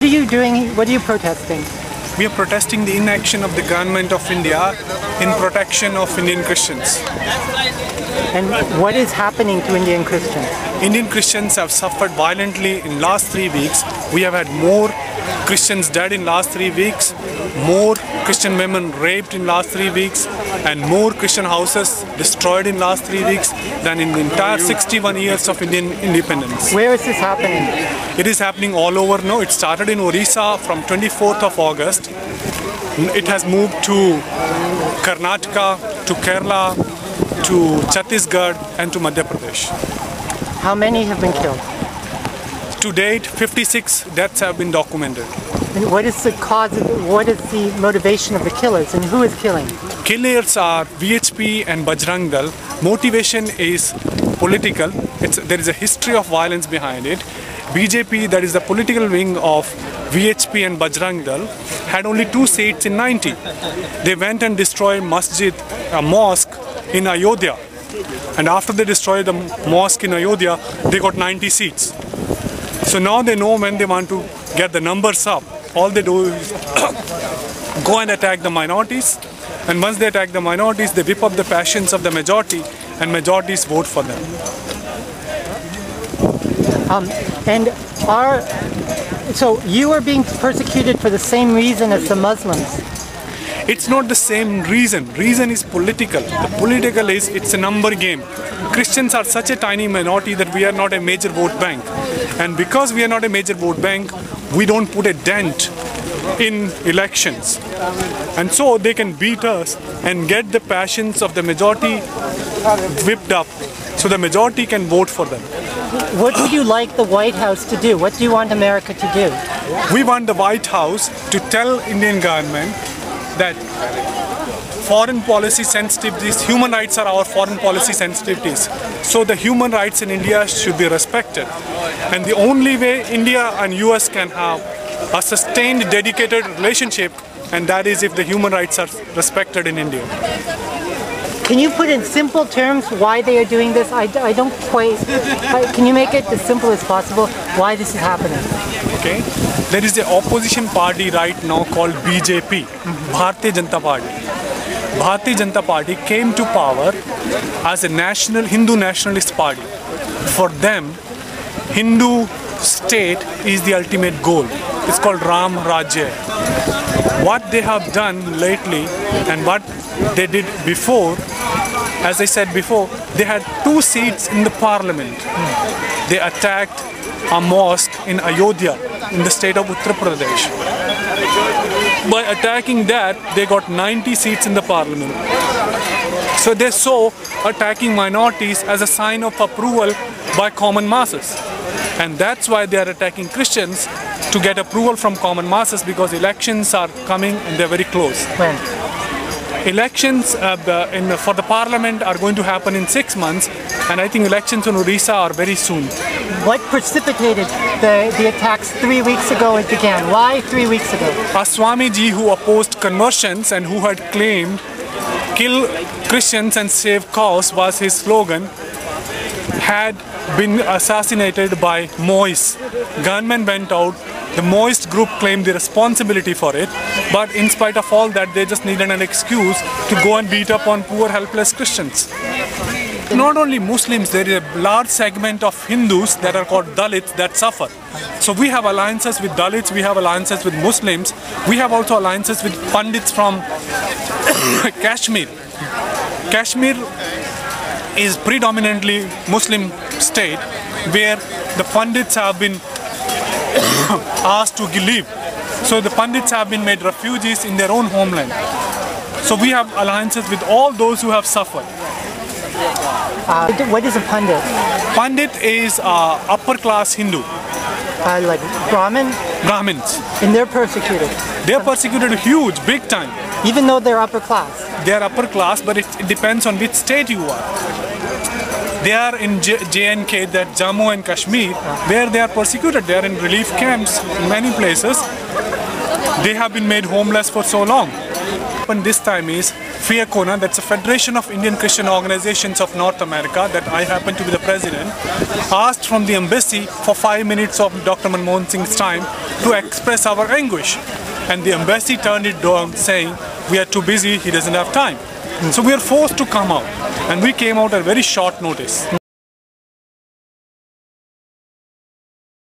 What are you doing? What are you protesting? We are protesting the inaction of the government of India in protection of Indian Christians. And what is happening to Indian Christians? Indian Christians have suffered violently in last 3 weeks. We have had more Christians dead in last 3 weeks, more Christian women raped in last 3 weeks, and more Christian houses destroyed in last 3 weeks than in the entire 61 years of Indian independence. Where is this happening? It is happening all over now. It started in Orissa from 24th of August. It has moved to Karnataka, to Kerala, to Chhattisgarh and to Madhya Pradesh. How many have been killed? To date, 56 deaths have been documented. And what is the cause what is the motivation of the killers and who is killing? Killers are VHP and Bajrang Dal. Motivation is political. There is a history of violence behind it. BJP, that is the political wing of VHP and Bajrang Dal, had only 2 seats in 90. They went and destroyed a mosque in Ayodhya. And after they destroyed the mosque in Ayodhya, they got 90 seats. So now they know when they want to get the numbers up, all they do is go and attack the minorities. And once they attack the minorities, they whip up the passions of the majority, and majorities vote for them. So you are being persecuted for the same reason as the Muslims? It's not the same reason. Reason is political. The political is, it's a number game. Christians are such a tiny minority that we are not a major vote bank. And because we are not a major vote bank, we don't put a dent in elections. And so they can beat us and get the passions of the majority whipped up so the majority can vote for them. What would you like the White House to do? What do you want America to do? We want the White House to tell Indian government that foreign policy sensitivities, human rights are our foreign policy sensitivities. So the human rights in India should be respected. And the only way India and US can have a sustained, dedicated relationship, and that is if the human rights are respected in India. Can you put in simple terms why they are doing this? I don't quite... Can you make it as simple as possible why this is happening? Okay. There is an opposition party right now called BJP, Bharatiya Janata Party. Bharatiya Janata Party came to power as a Hindu nationalist party. For them, Hindu state is the ultimate goal. It's called Ram Rajya. What they have done lately and what they did before, as I said before, they had 2 seats in the parliament. They attacked a mosque in Ayodhya in the state of Uttar Pradesh. By attacking that, they got 90 seats in the parliament. So they saw attacking minorities as a sign of approval by common masses. And that's why they are attacking Christians, to get approval from common masses, because elections are coming and they're very close. When? Elections for the parliament are going to happen in 6 months, and I think elections in Orissa are very soon. What precipitated the attacks 3 weeks ago it began? Why 3 weeks ago? A Swamiji who opposed conversions and who had claimed "kill Christians and save cows" was his slogan, had been assassinated by Maoists. Gunmen went out. The Maoist group claimed the responsibility for it, but in spite of all that, they just needed an excuse to go and beat up on poor, helpless Christians. Not only Muslims, there is a large segment of Hindus that are called Dalits that suffer. So we have alliances with Dalits, we have alliances with Muslims, we have also alliances with Pundits from Kashmir. Kashmir is predominantly Muslim state where the Pundits have been asked to leave. So the Pundits have been made refugees in their own homeland. So we have alliances with all those who have suffered. What is a Pundit? Pundit is upper class Hindu. Like Brahmin? Brahmins. And they're persecuted? They're persecuted huge, big time. Even though they're upper class? They're upper class, but it depends on which state you are. They are in JNK, that Jammu and Kashmir, where they are persecuted. They are in relief camps in many places. they have been made homeless for so long. And this time is FIACONA, that's a Federation of Indian Christian Organizations of North America, that I happen to be the president, asked from the embassy for 5 minutes of Dr. Manmohan Singh's time to express our anguish. And the embassy turned it down, saying, we are too busy, he doesn't have time. So we are forced to come out. And we came out at very short notice.